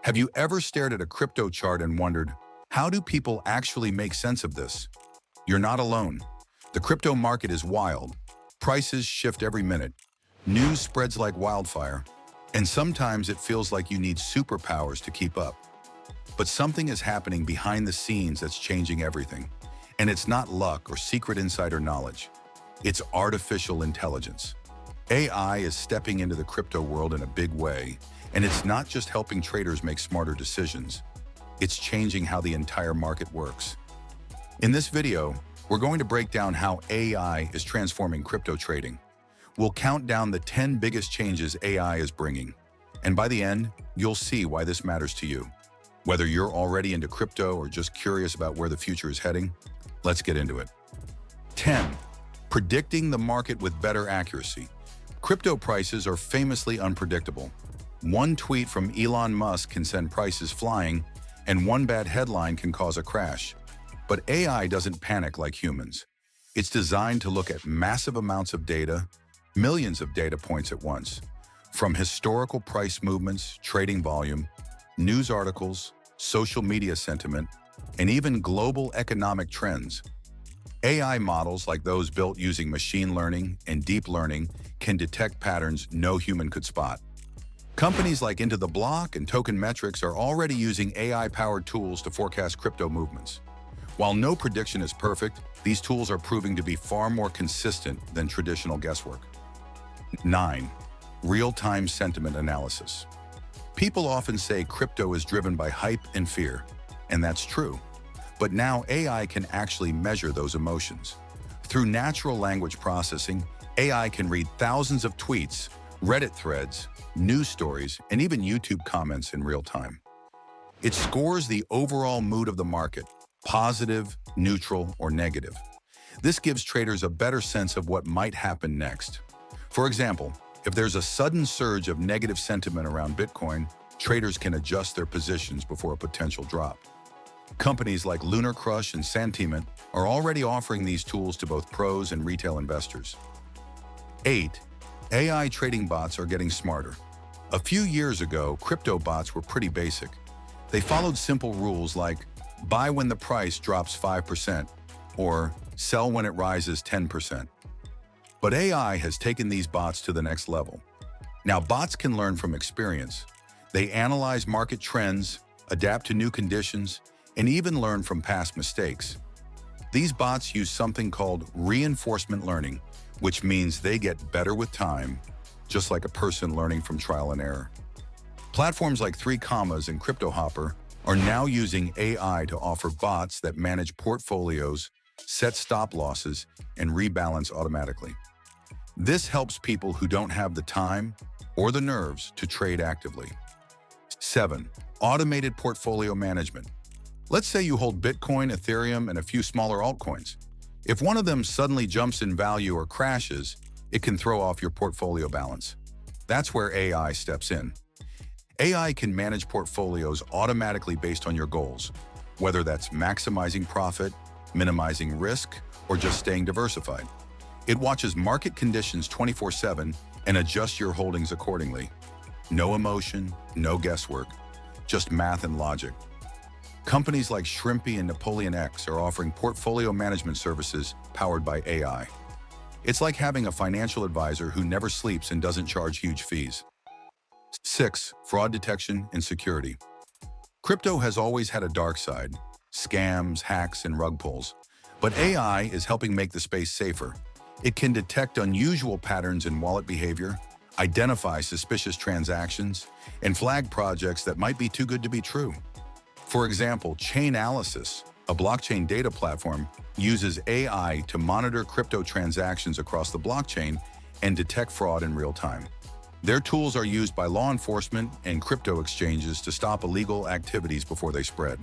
Have you ever stared at a crypto chart and wondered, how do people actually make sense of this? You're not alone. The crypto market is wild. Prices shift every minute. News spreads like wildfire. And sometimes it feels like you need superpowers to keep up. But something is happening behind the scenes that's changing everything. And it's not luck or secret insider knowledge. It's artificial intelligence. AI is stepping into the crypto world in a big way, and it's not just helping traders make smarter decisions. It's changing how the entire market works. In this video, we're going to break down how AI is transforming crypto trading. We'll count down the 10 biggest changes AI is bringing. And by the end, you'll see why this matters to you. Whether you're already into crypto or just curious about where the future is heading, let's get into it. 10. Predicting the market with better accuracy. Crypto prices are famously unpredictable. One tweet from Elon Musk can send prices flying, and one bad headline can cause a crash. But AI doesn't panic like humans. It's designed to look at massive amounts of data, millions of data points at once. From historical price movements, trading volume, news articles, social media sentiment, and even global economic trends. AI models like those built using machine learning and deep learning can detect patterns no human could spot. Companies like Into the Block and Token Metrics are already using AI-powered tools to forecast crypto movements. While no prediction is perfect, these tools are proving to be far more consistent than traditional guesswork. 9. Real-time sentiment analysis. People often say crypto is driven by hype and fear, and that's true. But now AI can actually measure those emotions. Through natural language processing, AI can read thousands of tweets, Reddit threads, news stories, and even YouTube comments in real time. It scores the overall mood of the market, positive, neutral, or negative. This gives traders a better sense of what might happen next. For example, if there's a sudden surge of negative sentiment around Bitcoin, traders can adjust their positions before a potential drop. Companies like Lunar Crush and Santiment are already offering these tools to both pros and retail investors. 8. AI trading bots are getting smarter. A few years ago, crypto bots were pretty basic. They followed simple rules like buy when the price drops 5% or sell when it rises 10%. But AI has taken these bots to the next level. Now, bots can learn from experience. They analyze market trends, adapt to new conditions, and even learn from past mistakes. These bots use something called reinforcement learning, which means they get better with time, just like a person learning from trial and error. Platforms like 𝐷 and CryptoHopper are now using AI to offer bots that manage portfolios, set stop losses, and rebalance automatically. This helps people who don't have the time or the nerves to trade actively. 7. Automated portfolio management. Let's say you hold Bitcoin, Ethereum, and a few smaller altcoins. If one of them suddenly jumps in value or crashes, it can throw off your portfolio balance. That's where AI steps in. AI can manage portfolios automatically based on your goals, whether that's maximizing profit, minimizing risk, or just staying diversified. It watches market conditions 24/7 and adjusts your holdings accordingly. No emotion, no guesswork, just math and logic. Companies like Shrimpy and Napoleon-X are offering portfolio management services powered by AI. It's like having a financial advisor who never sleeps and doesn't charge huge fees. 6. Fraud detection and security. Crypto has always had a dark side, scams, hacks, and rug pulls. But AI is helping make the space safer. It can detect unusual patterns in wallet behavior, identify suspicious transactions, and flag projects that might be too good to be true. For example, Chainalysis, a blockchain data platform, uses AI to monitor crypto transactions across the blockchain and detect fraud in real time. Their tools are used by law enforcement and crypto exchanges to stop illegal activities before they spread.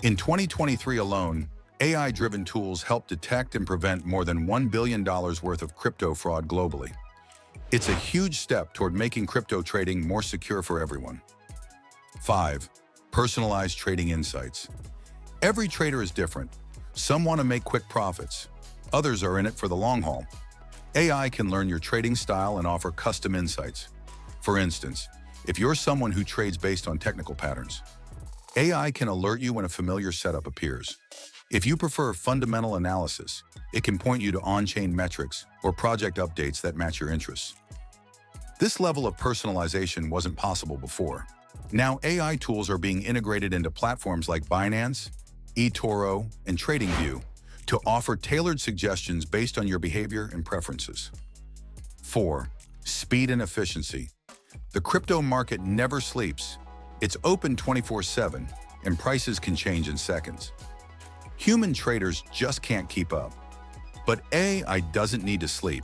In 2023 alone, AI-driven tools helped detect and prevent more than $1 billion worth of crypto fraud globally. It's a huge step toward making crypto trading more secure for everyone. 5. Personalized trading insights. Every trader is different. Some want to make quick profits. Others are in it for the long haul. AI can learn your trading style and offer custom insights. For instance, if you're someone who trades based on technical patterns. AI can alert you when a familiar setup appears. If you prefer fundamental analysis, it can point you to on-chain metrics or project updates that match your interests. This level of personalization wasn't possible before. Now AI tools are being integrated into platforms like Binance, eToro, and TradingView to offer tailored suggestions based on your behavior and preferences. 4. Speed and efficiency. The crypto market never sleeps. It's open 24/7, and prices can change in seconds. Human traders just can't keep up. But AI doesn't need to sleep.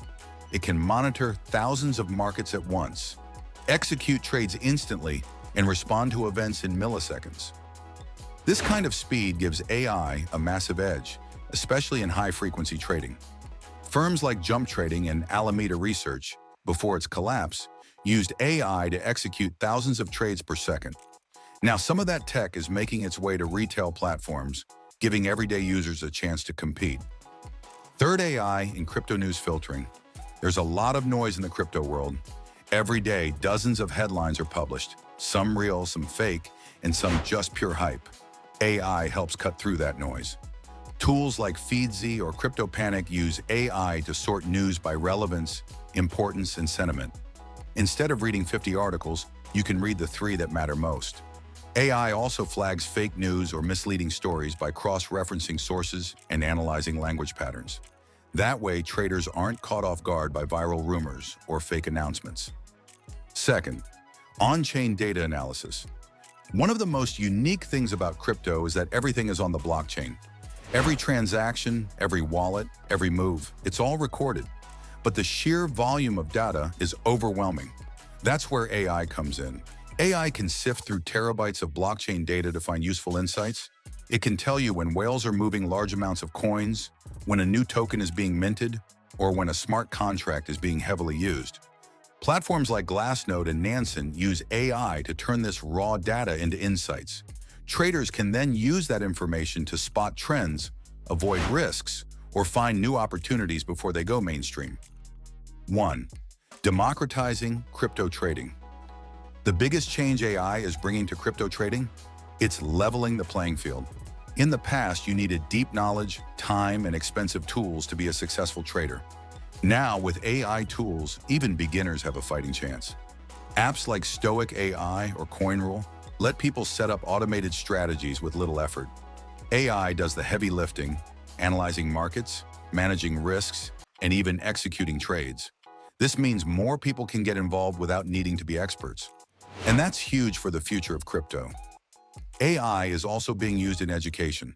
It can monitor thousands of markets at once, execute trades instantly, and respond to events in milliseconds. This kind of speed gives AI a massive edge, especially in high-frequency trading. Firms like Jump Trading and Alameda Research, before its collapse, used AI to execute thousands of trades per second. Now, some of that tech is making its way to retail platforms, giving everyday users a chance to compete. Third, AI in crypto news filtering. There's a lot of noise in the crypto world. Every day, dozens of headlines are published, some real, some fake, and some just pure hype. AI helps cut through that noise. Tools like Feedzy or CryptoPanic use AI to sort news by relevance, importance, and sentiment. Instead of reading 50 articles, you can read the 3 that matter most. AI also flags fake news or misleading stories by cross-referencing sources and analyzing language patterns. That way, traders aren't caught off guard by viral rumors or fake announcements. Second, on-chain data analysis. One of the most unique things about crypto is that everything is on the blockchain. Every transaction, every wallet, every move, it's all recorded. But the sheer volume of data is overwhelming. That's where AI comes in. AI can sift through terabytes of blockchain data to find useful insights. It can tell you when whales are moving large amounts of coins, when a new token is being minted, or when a smart contract is being heavily used. Platforms like Glassnode and Nansen use AI to turn this raw data into insights. Traders can then use that information to spot trends, avoid risks, or find new opportunities before they go mainstream. 1. Democratizing crypto trading. The biggest change AI is bringing to crypto trading? It's leveling the playing field. In the past, you needed deep knowledge, time, and expensive tools to be a successful trader. Now, with AI tools, even beginners have a fighting chance. Apps like Stoic AI or CoinRule let people set up automated strategies with little effort. AI does the heavy lifting, analyzing markets, managing risks, and even executing trades. This means more people can get involved without needing to be experts. And that's huge for the future of crypto. AI is also being used in education.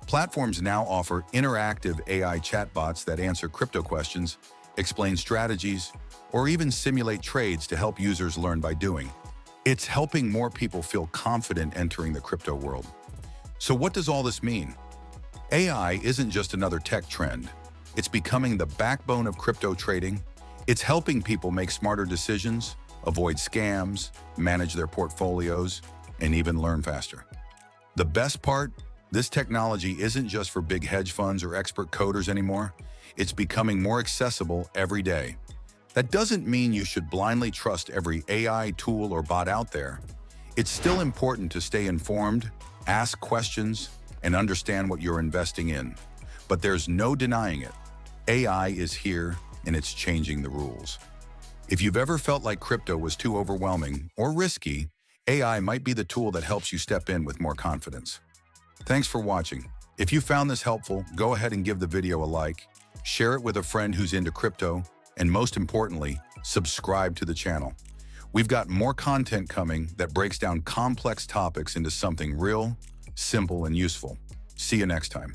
Platforms now offer interactive AI chatbots that answer crypto questions, explain strategies, or even simulate trades to help users learn by doing. It's helping more people feel confident entering the crypto world. So what does all this mean? AI isn't just another tech trend. It's becoming the backbone of crypto trading. It's helping people make smarter decisions, avoid scams, manage their portfolios, and even learn faster. The best part? This technology isn't just for big hedge funds or expert coders anymore. It's becoming more accessible every day. That doesn't mean you should blindly trust every AI tool or bot out there. It's still important to stay informed, ask questions, and understand what you're investing in. But there's no denying it. AI is here, and it's changing the rules. If you've ever felt like crypto was too overwhelming or risky, AI might be the tool that helps you step in with more confidence. Thanks for watching. If you found this helpful, go ahead and give the video a like, share it with a friend who's into crypto, and most importantly, subscribe to the channel. We've got more content coming that breaks down complex topics into something real, simple, and useful. See you next time.